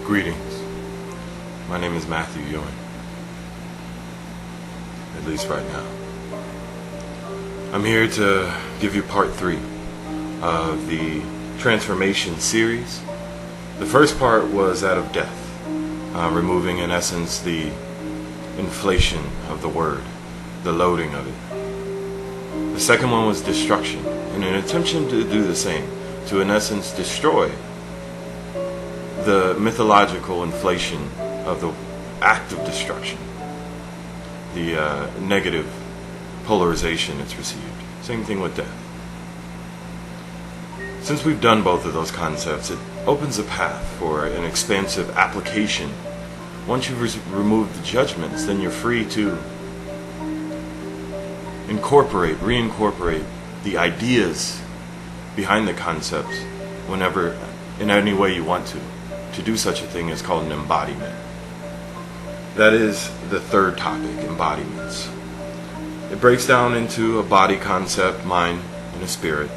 Greetings. My name is Matthew Ewing. At least right now. I'm here to give you part 3 of the transformation series. The first part was that of death, removing in essence the inflation of the word, the loading of it. The second one was destruction, in an attempt to do the same, to in essence destroy the mythological inflation of the act of destruction, the negative polarization it's received. Same thing with death. Since we've done both of those concepts, it opens a path for an expansive application. Once you've removed the judgments, then you're free to reincorporate the ideas behind the concepts whenever, in any way you want to. To do such a thing is called an embodiment. That is the third topic, embodiments. It breaks down into a body concept, mind, and a spirit.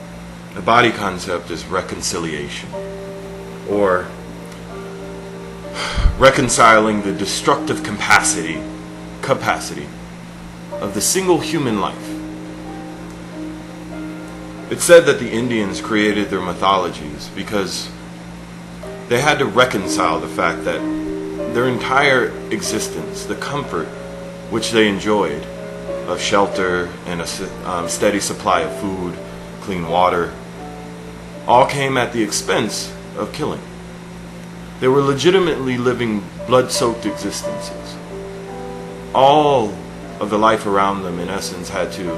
The body concept is reconciliation, or reconciling the destructive capacity of the single human life. It's said that the Indians created their mythologies because they had to reconcile the fact that their entire existence, the comfort which they enjoyed of shelter and a steady supply of food, clean water, all came at the expense of killing. They were legitimately living blood-soaked existences. All of the life around them, in essence, had to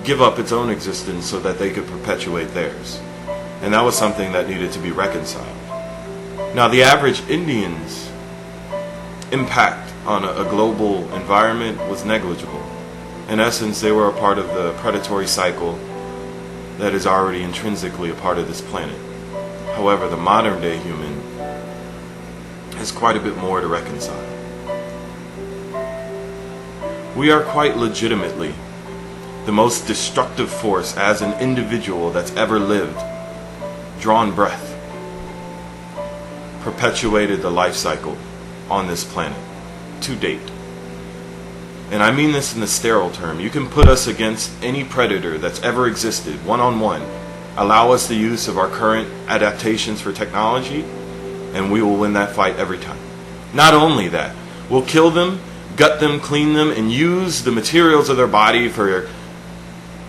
give up its own existence so that they could perpetuate theirs. And that was something that needed to be reconciled. Now, the average Indian's impact on a global environment was negligible. In essence, they were a part of the predatory cycle that is already intrinsically a part of this planet. However, the modern day human has quite a bit more to reconcile. We are quite legitimately the most destructive force as an individual that's ever lived, drawn breath, perpetuated the life cycle on this planet to date. And I mean this in the sterile term. You can put us against any predator that's ever existed, one-on-one. Allow us the use of our current adaptations for technology, and we will win that fight every time. Not only that, we'll kill them, gut them, clean them, and use the materials of their body for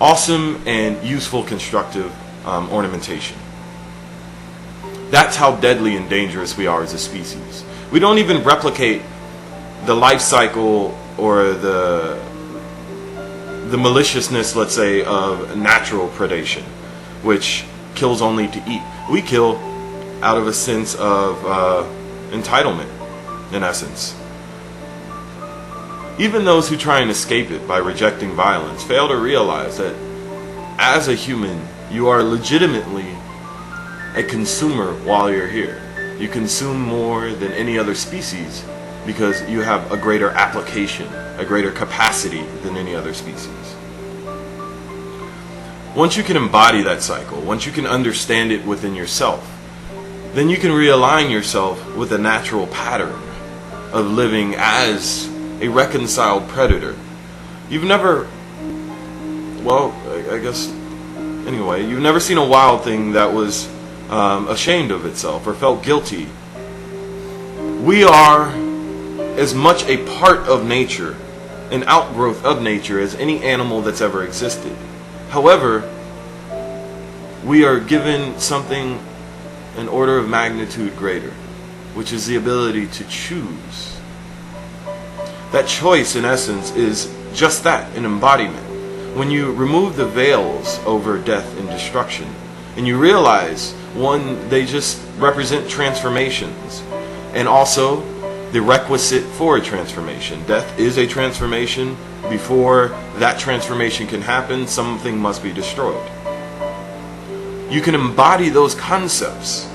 awesome and useful constructive ornamentation. That's how deadly and dangerous we are as a species. We don't even replicate the life cycle or the maliciousness, let's say, of natural predation, which kills only to eat. We kill out of a sense of entitlement, in essence. Even those who try and escape it by rejecting violence fail to realize that as a human, you are legitimately a consumer while you're here. You consume more than any other species because you have a greater application, a greater capacity than any other species. Once you can embody that cycle, once you can understand it within yourself, then you can realign yourself with a natural pattern of living as a reconciled predator. You've never, you've never seen a wild thing that was ashamed of itself or felt guilty. We are as much a part of nature, an outgrowth of nature, as any animal that's ever existed. However, we are given something an order of magnitude greater, which is the ability to choose. That choice, in essence, is just that, an embodiment. When you remove the veils over death and destruction, and you realize, one, they just represent transformations, and also the requisite for a transformation. Death is a transformation. Before that transformation can happen, something must be destroyed. You can embody those concepts.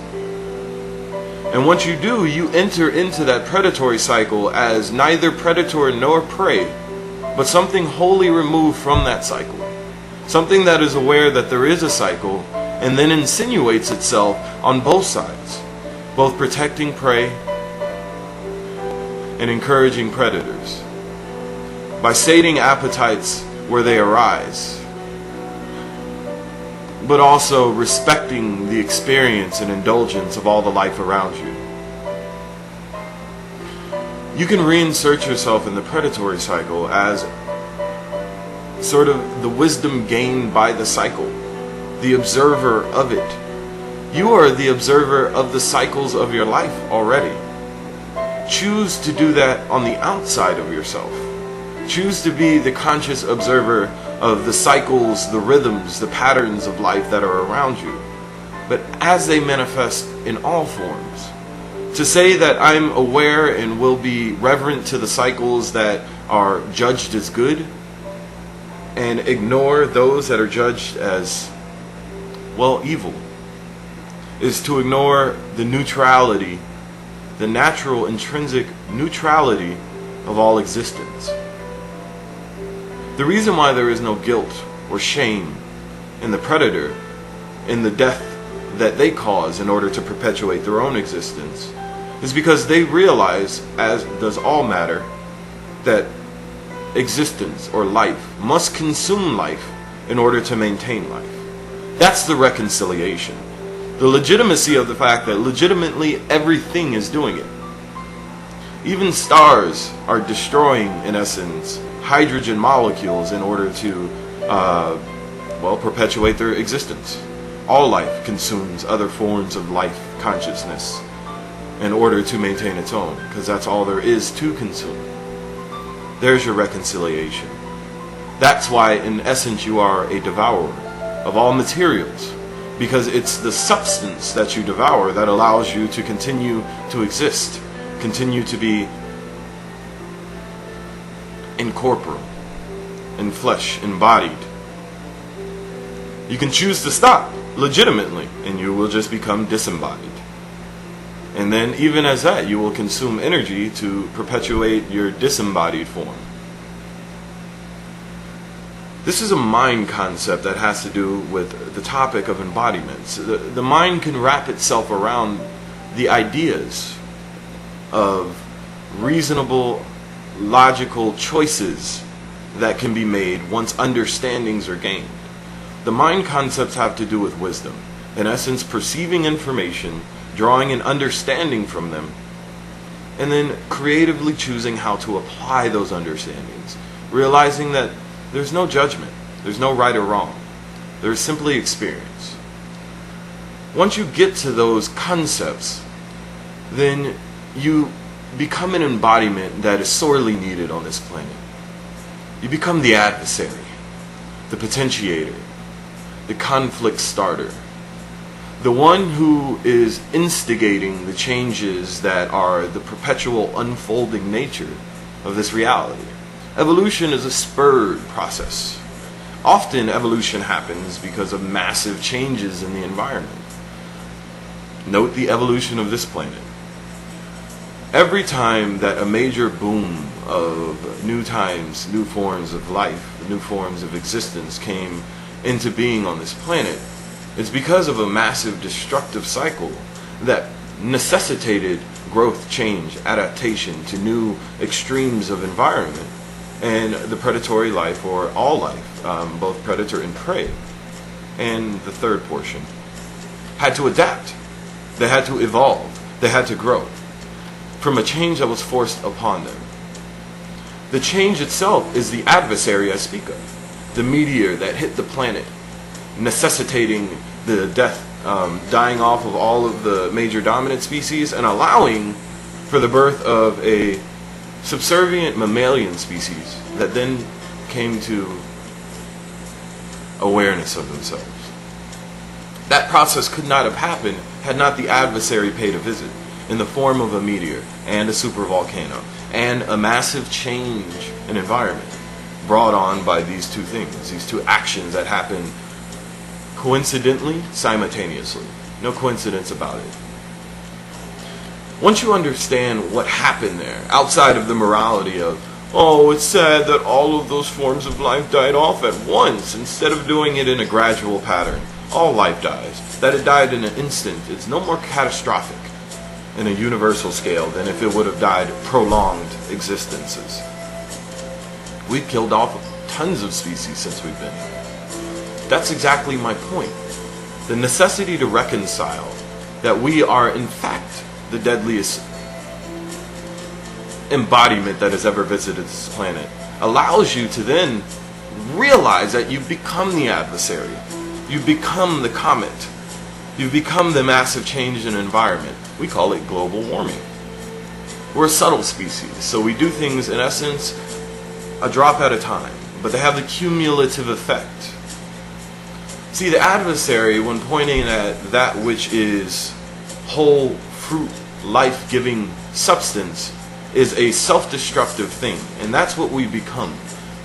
And once you do, you enter into that predatory cycle as neither predator nor prey, but something wholly removed from that cycle. Something that is aware that there is a cycle and then insinuates itself on both sides. both protecting prey and encouraging predators, by sating appetites where they arise, but also respecting the experience and indulgence of all the life around you. You can reinsert yourself in the predatory cycle as sort of the wisdom gained by the cycle, the observer of it. You are the observer of the cycles of your life already. Choose to do that on the outside of yourself. Choose to be the conscious observer of the cycles, the rhythms, the patterns of life that are around you, but as they manifest in all forms. To say that I'm aware and will be reverent to the cycles that are judged as good and ignore those that are judged as, well, evil, is to ignore the neutrality, the natural intrinsic neutrality of all existence. The reason why there is no guilt or shame in the predator, in the death that they cause in order to perpetuate their own existence, is because they realize, as does all matter, that existence or life must consume life in order to maintain life. That's the reconciliation. The legitimacy of the fact that legitimately everything is doing it. Even stars are destroying, in essence, hydrogen molecules in order to, perpetuate their existence. All life consumes other forms of life consciousness in order to maintain its own, because that's all there is to consume. There's your reconciliation. That's why, in essence, you are a devourer of all materials, because it's the substance that you devour that allows you to continue to exist, continue to be incorporeal, in flesh, embodied. You can choose to stop legitimately, and you will just become disembodied. And then, even as that, you will consume energy to perpetuate your disembodied form. This is a mind concept that has to do with the topic of embodiments. The mind can wrap itself around the ideas of reasonable, logical choices that can be made once understandings are gained. The mind concepts have to do with wisdom. In essence, perceiving information, drawing an understanding from them, and then creatively choosing how to apply those understandings, realizing that there's no judgment, there's no right or wrong, there's simply experience. Once you get to those concepts, then you become an embodiment that is sorely needed on this planet. You become the adversary, the potentiator, the conflict starter, the one who is instigating the changes that are the perpetual unfolding nature of this reality. Evolution is a spurred process. Often evolution happens because of massive changes in the environment. Note the evolution of this planet. Every time that a major boom of new times, new forms of life, new forms of existence came into being on this planet, it's because of a massive destructive cycle that necessitated growth, change, adaptation to new extremes of environment. And the predatory life, or all life, both predator and prey, and the third portion, had to adapt. They had to evolve. They had to grow from a change that was forced upon them. The change itself is the adversary I speak of, the meteor that hit the planet, necessitating the death, dying off of all of the major dominant species and allowing for the birth of a subservient mammalian species that then came to awareness of themselves. That process could not have happened had not the adversary paid a visit in the form of a meteor and a supervolcano and a massive change in environment brought on by these two things, these two actions that happen coincidentally, simultaneously. No coincidence about it. Once you understand what happened there, outside of the morality of, oh, it's sad that all of those forms of life died off at once, instead of doing it in a gradual pattern. All life dies. That it died in an instant, it's no more catastrophic. in a universal scale than if it would have died prolonged existences. We've killed off tons of species since we've been here. That's exactly my point. The necessity to reconcile that we are in fact the deadliest embodiment that has ever visited this planet allows you to then realize that you've become the adversary. You've become the comet. You've become the massive change in environment. We call it global warming. We're a subtle species, so we do things in essence a drop at a time, but they have the cumulative effect. See, the adversary, when pointing at that which is whole fruit, life-giving substance, is a self-destructive thing, and that's what we become.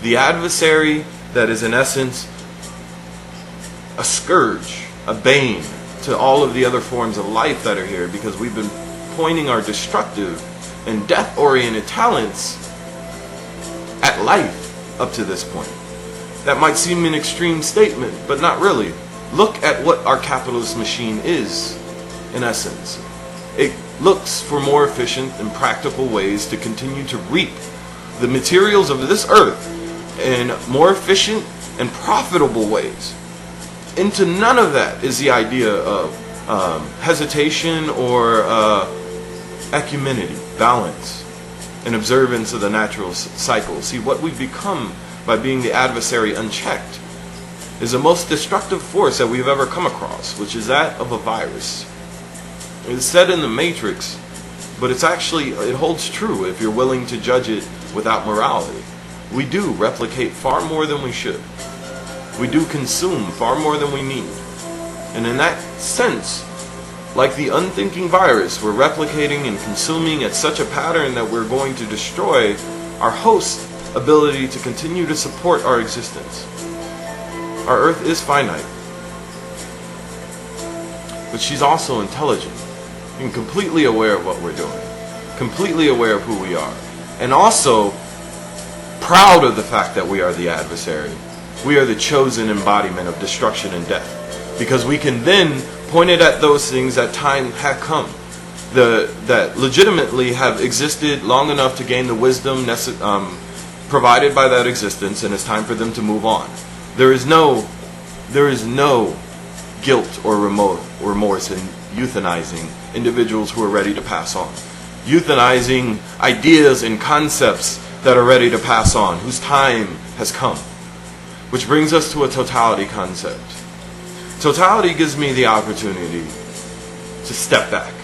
The adversary that is in essence a scourge, a bane to all of the other forms of life that are here, because we've been pointing our destructive and death-oriented talents at life up to this point. That might seem an extreme statement, but not really. Look at what our capitalist machine is, in essence. It looks for more efficient and practical ways to continue to reap the materials of this earth in more efficient and profitable ways. Into none of that is the idea of hesitation or equanimity, balance, and observance of the natural cycle. See, what we've become by being the adversary unchecked is the most destructive force that we've ever come across, which is that of a virus. It's said in the Matrix, but it holds true if you're willing to judge it without morality. We do replicate far more than we should. We do consume far more than we need. And in that sense, like the unthinking virus, we're replicating and consuming at such a pattern that we're going to destroy our host's ability to continue to support our existence. Our Earth is finite, but she's also intelligent and completely aware of what we're doing, completely aware of who we are, and also proud of the fact that we are the adversary. We are the chosen embodiment of destruction and death, because we can then point it at those things that time had come, that legitimately have existed long enough to gain the wisdom provided by that existence, and it's time for them to move on. There is no guilt or remorse in euthanizing individuals who are ready to pass on. Euthanizing ideas and concepts that are ready to pass on, whose time has come. Which brings us to a totality concept. Totality gives me the opportunity to step back,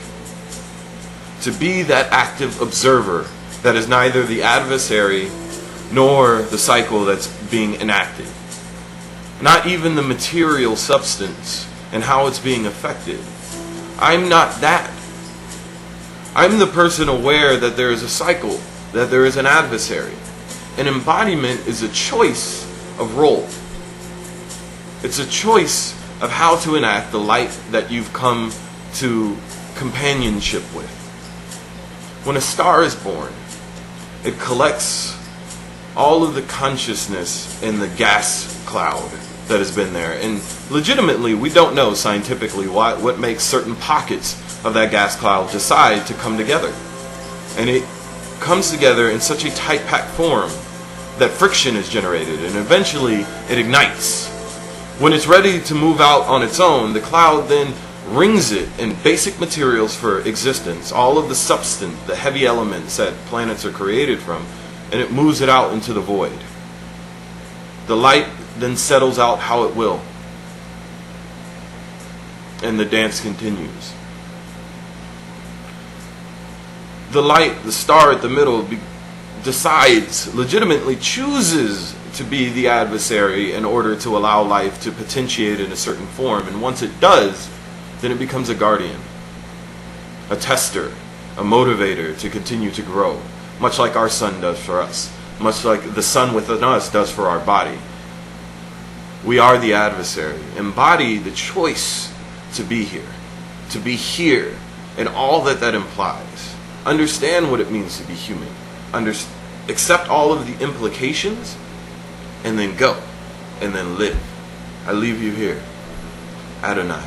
to be that active observer that is neither the adversary nor the cycle that's being enacted. Not even the material substance and how it's being affected. I'm not that. I'm the person aware that there is a cycle, that there is an adversary. An embodiment is a choice of role. It's a choice of how to enact the light that you've come to companionship with. When a star is born, it collects all of the consciousness in the gas cloud that has been there. And legitimately, we don't know scientifically what makes certain pockets of that gas cloud decide to come together. And it comes together in such a tight packed form that friction is generated, and eventually it ignites. When it's ready to move out on its own, the cloud then rings it in basic materials for existence, all of the substance, the heavy elements that planets are created from, and it moves it out into the void. The light then settles out how it will, and the dance continues. The light, the star at the middle, decides, legitimately chooses to be the adversary in order to allow life to potentiate in a certain form. And once it does, then it becomes a guardian, a tester, a motivator to continue to grow, much like our sun does for us, much like the sun within us does for our body. We are the adversary. Embody the choice to be here, and all that that implies. Understand what it means to be human. Accept all of the implications, and then go, and then live. I leave you here. Adonai.